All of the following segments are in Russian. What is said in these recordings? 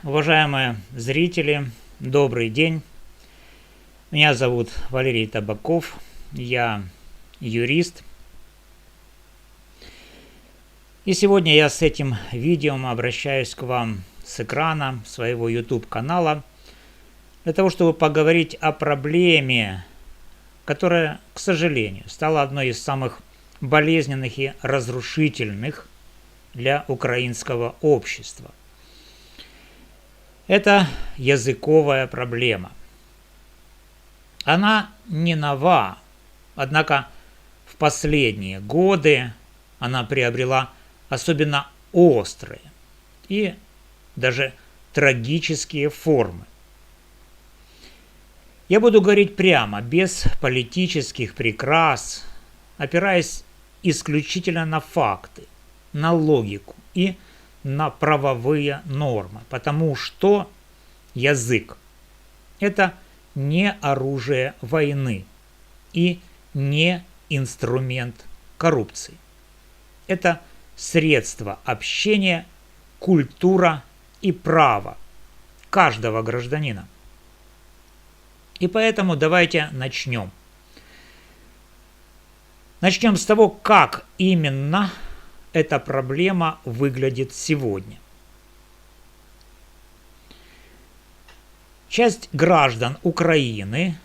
Уважаемые зрители, добрый день. Меня зовут Валерий Табаков, я юрист. И сегодня я с этим видео обращаюсь к вам с экрана своего YouTube-канала для того, чтобы поговорить о проблеме, которая, к сожалению, стала одной из самых болезненных и разрушительных для украинского общества. Это языковая проблема. Она не нова, однако в последние годы она приобрела особенно острые и даже трагические формы. Я буду говорить прямо, без политических прикрас, опираясь исключительно на факты, на логику и на правовые нормы, потому что язык – это не оружие войны и не инструмент коррупции. Это средство общения, культура и право каждого гражданина. И поэтому давайте начнем. Начнем с того, как именно эта проблема выглядит сегодня. Часть граждан Украины,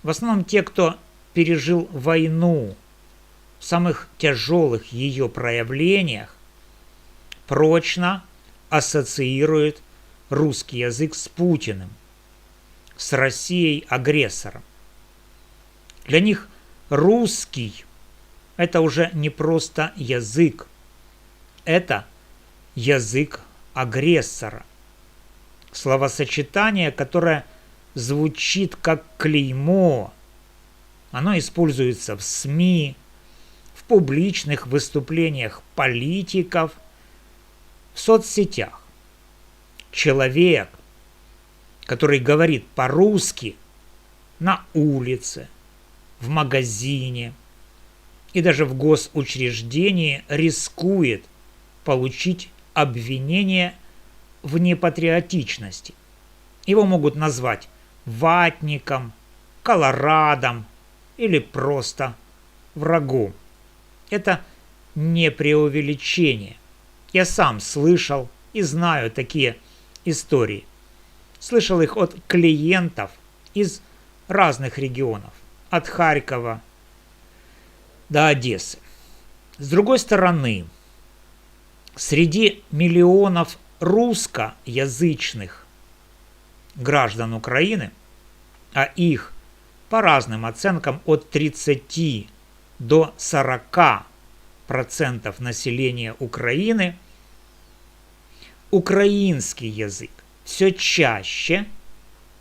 в основном те, кто пережил войну в самых тяжелых ее проявлениях, прочно ассоциирует русский язык с Путиным, с Россией-агрессором. Для них русский – это уже не просто язык, это язык агрессора. Словосочетание, которое звучит как клеймо, оно используется в СМИ, в публичных выступлениях политиков, в соцсетях. Человек, который говорит по-русски на улице, в магазине и даже в госучреждении, рискует получить обвинение в непатриотичности. Его могут назвать ватником, колорадом или просто врагом. Это не преувеличение. Я сам слышал и знаю такие истории. Слышал их от клиентов из разных регионов, от Харькова до Одессы. С другой стороны, среди миллионов русскоязычных граждан Украины, а их по разным оценкам от 30 до 40% населения Украины, украинский язык все чаще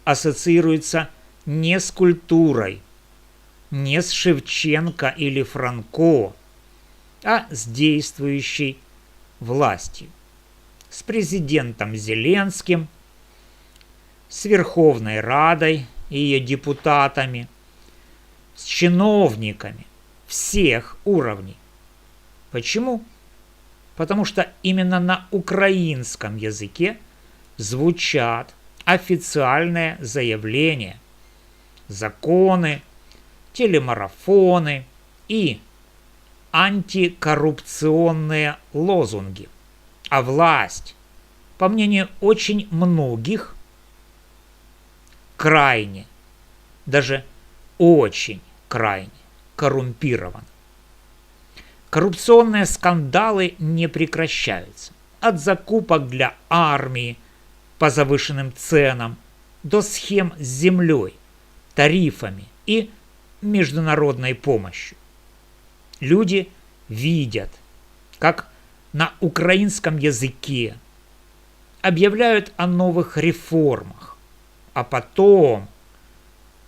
ассоциируется не с культурой, не с Шевченко или Франко, а с действующей властью, с президентом Зеленским, с Верховной Радой и ее депутатами, с чиновниками всех уровней. Почему? Потому что именно на украинском языке звучат официальные заявления, законы, телемарафоны и антикоррупционные лозунги. А власть, по мнению очень многих, крайне, даже очень крайне коррумпирована. Коррупционные скандалы не прекращаются. От закупок для армии по завышенным ценам до схем с землей, тарифами и международной помощью. Люди видят, как на украинском языке объявляют о новых реформах, а потом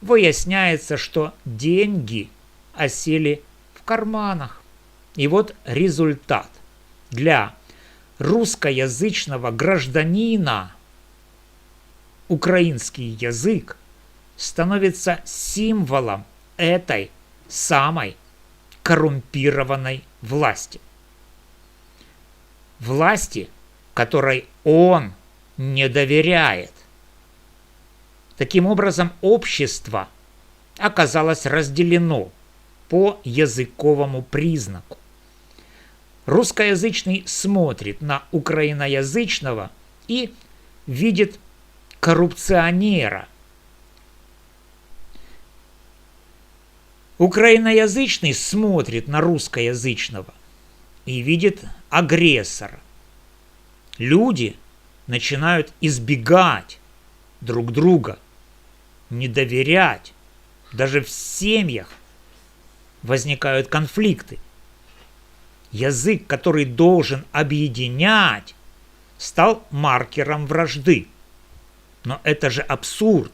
выясняется, что деньги осели в карманах. И вот результат. Для русскоязычного гражданина украинский язык становится символом этой самой коррумпированной власти. Власти, которой он не доверяет. Таким образом, общество оказалось разделено по языковому признаку. Русскоязычный смотрит на украиноязычного и видит коррупционера. Украиноязычный смотрит на русскоязычного и видит агрессора. Люди начинают избегать друг друга, не доверять. Даже в семьях возникают конфликты. Язык, который должен объединять, стал маркером вражды. Но это же абсурд.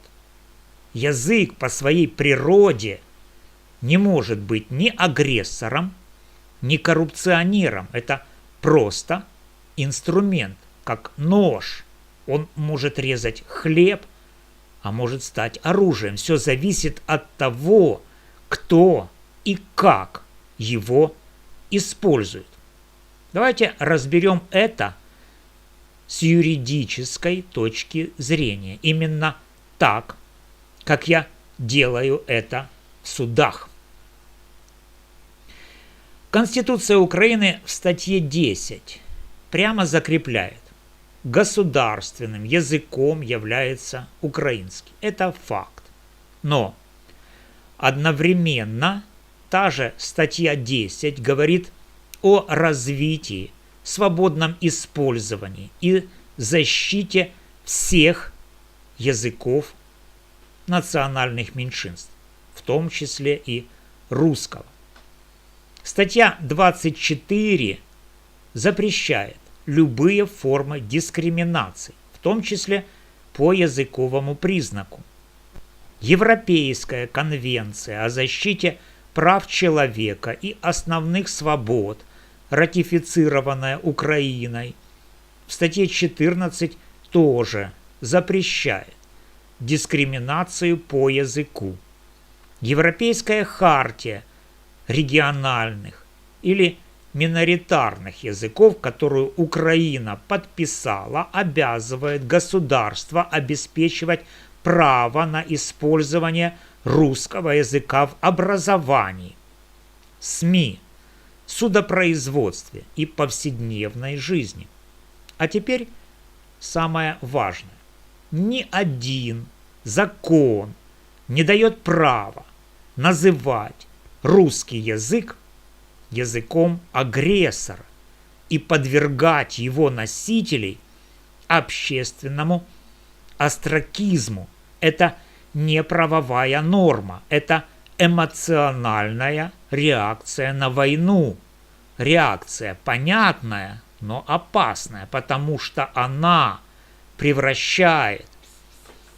Язык по своей природе не может быть ни агрессором, ни коррупционером. Это просто инструмент, как нож. Он может резать хлеб, а может стать оружием. Все зависит от того, кто и как его использует. Давайте разберем это с юридической точки зрения. Именно так, как я делаю это в судах. Конституция Украины в статье 10 прямо закрепляет: государственным языком является украинский. Это факт. Но одновременно та же статья 10 говорит о развитии, свободном использовании и защите всех языков национальных меньшинств, в том числе и русского. Статья 24 запрещает любые формы дискриминации, в том числе по языковому признаку. Европейская конвенция о защите прав человека и основных свобод, ратифицированная Украиной, в статье 14 тоже запрещает дискриминацию по языку. Европейская хартия региональных или миноритарных языков, которую Украина подписала, обязывает государство обеспечивать право на использование русского языка в образовании, СМИ, судопроизводстве и повседневной жизни. А теперь самое важное. Ни один закон не дает права называть русский язык языком агрессора и подвергать его носителей общественному остракизму. Это не правовая норма, это эмоциональная реакция на войну. Реакция понятная, но опасная, потому что она превращает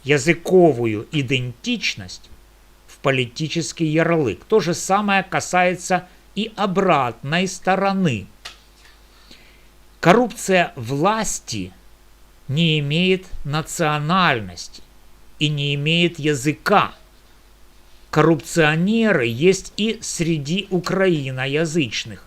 языковую идентичность в политический ярлык. То же самое касается и обратной стороны. Коррупция власти не имеет национальности и не имеет языка. Коррупционеры есть и среди украиноязычных,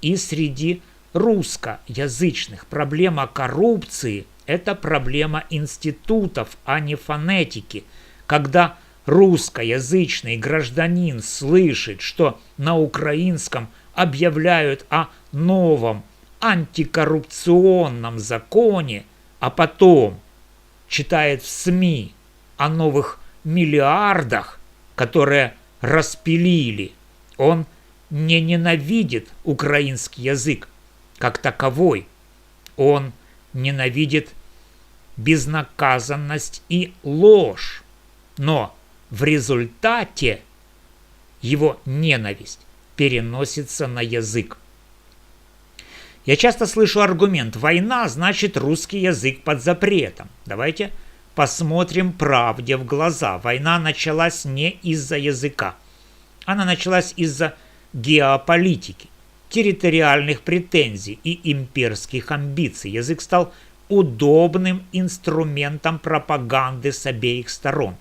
и среди русскоязычных. Проблема коррупции – это проблема институтов, а не фонетики. Когда русскоязычный гражданин слышит, что на украинском объявляют о новом антикоррупционном законе, а потом читает в СМИ о новых миллиардах, которые распилили, он не ненавидит украинский язык как таковой. Он ненавидит безнаказанность и ложь. Но в результате его ненависть переносится на язык. Я часто слышу аргумент: война, значит русский язык под запретом. Давайте посмотрим правде в глаза. Война началась не из-за языка. Она началась из-за геополитики, территориальных претензий и имперских амбиций. Язык стал удобным инструментом пропаганды с обеих сторон.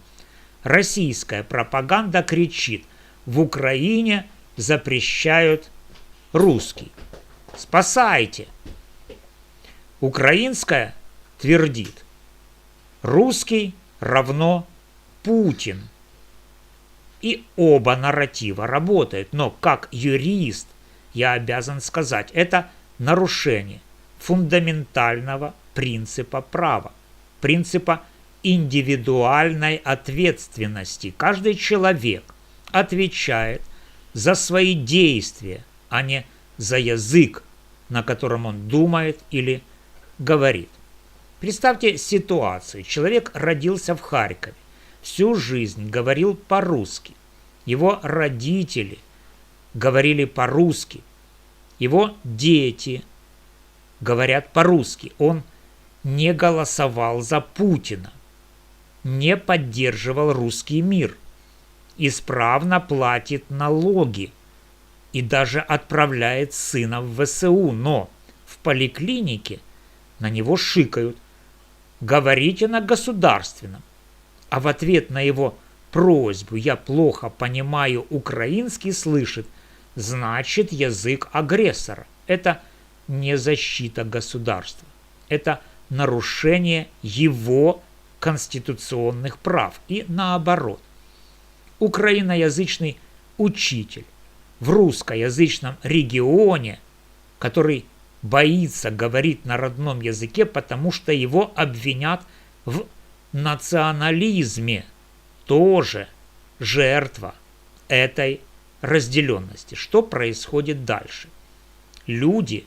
Российская пропаганда кричит: в Украине запрещают русский. Спасайте. Украинская твердит: Русский равно Путин. И оба нарратива работают, но как юрист я обязан сказать, это нарушение фундаментального принципа права, принципа индивидуальной ответственности. Каждый человек отвечает за свои действия, а не за язык, на котором он думает или говорит. Представьте ситуацию. Человек родился в Харькове, всю жизнь говорил по-русски. Его родители говорили по-русски. Его дети говорят по-русски. Он не голосовал за Путина, не поддерживал русский мир, исправно платит налоги и даже отправляет сына в ВСУ, но в поликлинике на него шикают: говорите на государственном. А в ответ на его просьбу «я плохо понимаю украинский» слышит: значит, язык агрессора. Это не защита государства. Это нарушение его конституционных прав. И наоборот. Украиноязычный учитель в русскоязычном регионе, который боится говорить на родном языке, потому что его обвинят в национализме, тоже жертва этой разделенности. Что происходит дальше? Люди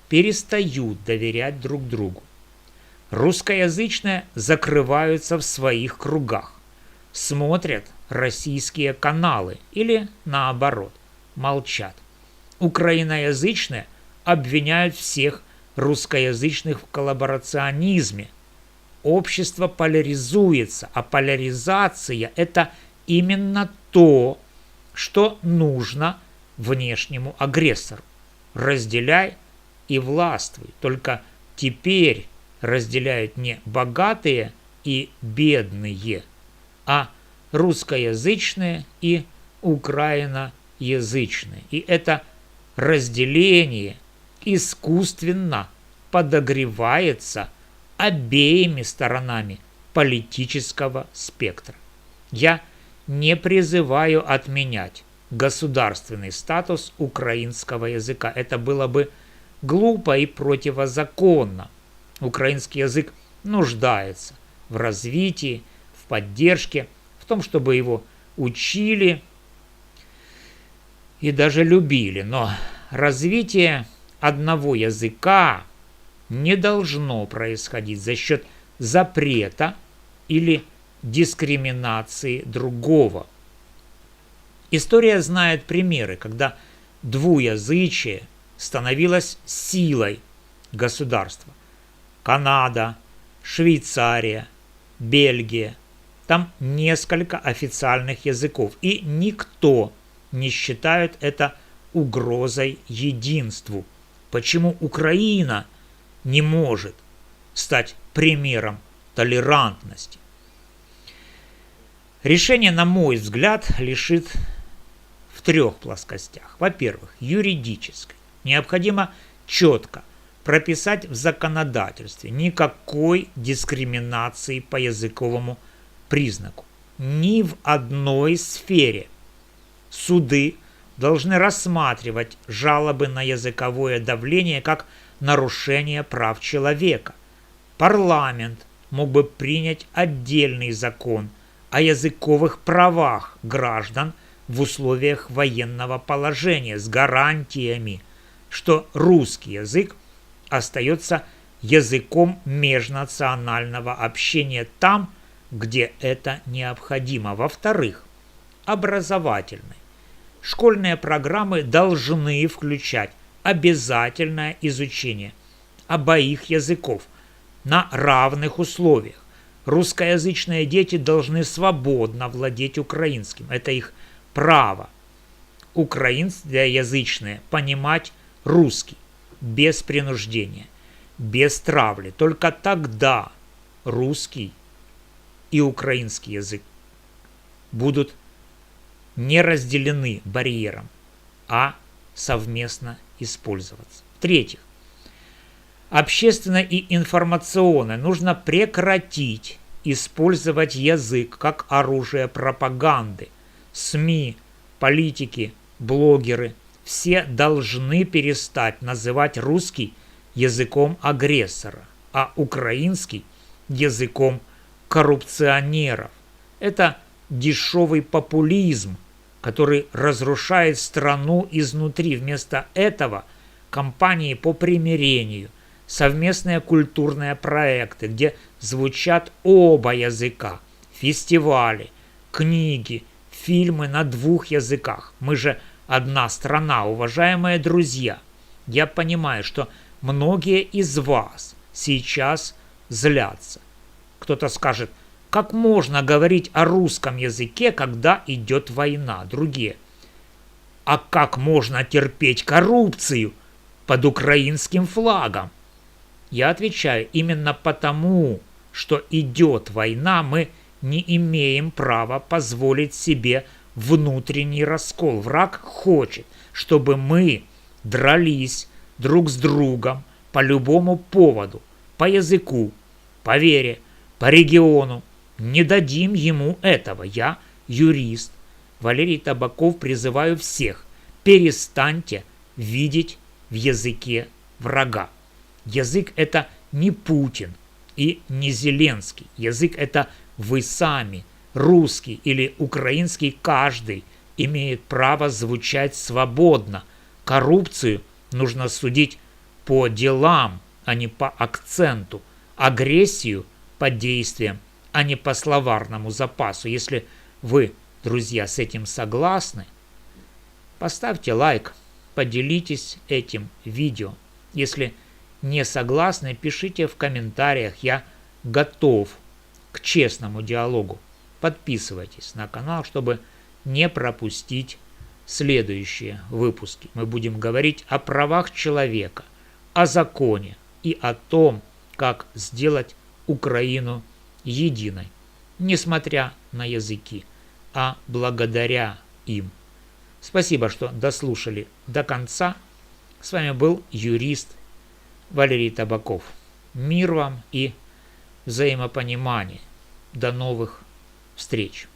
перестают доверять друг другу. Русскоязычные закрываются в своих кругах, смотрят российские каналы или, наоборот, молчат. Украиноязычные обвиняют всех русскоязычных в коллаборационизме. Общество поляризуется, а поляризация – это именно то, что нужно внешнему агрессору. Разделяй и властвуй. Только теперь разделяют не богатые и бедные, а русскоязычные и украиноязычные. И это разделение искусственно подогревается обеими сторонами политического спектра. Я не призываю отменять государственный статус украинского языка. Это было бы глупо и противозаконно. Украинский язык нуждается в развитии, в поддержке, в том, чтобы его учили и даже любили. Но развитие одного языка не должно происходить за счет запрета или дискриминации другого. История знает примеры, когда двуязычие становилось силой государства. Канада, Швейцария, Бельгия. Там несколько официальных языков, и никто не считает это угрозой единству. Почему Украина не может стать примером толерантности? Решение, на мой взгляд, лежит в трех плоскостях. Во-первых, юридической. Необходимо четко прописать в законодательстве никакой дискриминации по языковому признаку. Ни в одной сфере. Суды должны рассматривать жалобы на языковое давление как нарушение прав человека. Парламент мог бы принять отдельный закон о языковых правах граждан в условиях военного положения с гарантиями, что русский язык остается языком межнационального общения там, где это необходимо. Во-вторых, образовательный. Школьные программы должны включать обязательное изучение обоих языков на равных условиях. Русскоязычные дети должны свободно владеть украинским. Это их право. Украиноязычные понимать русский без принуждения, без травли. Только тогда русский и украинский язык будут не разделены барьером, а совместно использоваться. В-третьих, общественно и информационно нужно прекратить использовать язык как оружие пропаганды. СМИ, политики, блогеры – все должны перестать называть русский языком агрессора, а украинский – языком коррупционеров. Это дешевый популизм, который разрушает страну изнутри. Вместо этого кампании по примирению, совместные культурные проекты, где звучат оба языка, фестивали, книги, фильмы на 2 языках. Мы же одна страна, уважаемые друзья. Я понимаю, что многие из вас сейчас злятся. Кто-то скажет, как можно говорить о русском языке, когда идет война? Другие. А как можно терпеть коррупцию под украинским флагом? Я отвечаю, именно потому, что идет война, мы не имеем права позволить себе внутренний раскол. Враг хочет, чтобы мы дрались друг с другом по любому поводу, по языку, по вере, по региону. Не дадим ему этого. Я юрист. Валерий Табаков, призываю всех, перестаньте видеть в языке врага. Язык – это не Путин и не Зеленский. Язык – это вы сами, русский или украинский, каждый имеет право звучать свободно. Коррупцию нужно судить по делам, а не по акценту. Агрессию по действиям, а не по словарному запасу. Если вы, друзья, с этим согласны, поставьте лайк, поделитесь этим видео. Если не согласны, пишите в комментариях. Я готов к честному диалогу. Подписывайтесь на канал, чтобы не пропустить следующие выпуски. Мы будем говорить о правах человека, о законе и о том, как сделать Украину единой, несмотря на языки, а благодаря им. Спасибо, что дослушали до конца. С вами был юрист Валерий Табаков. Мир вам и взаимопонимания. До новых встреч.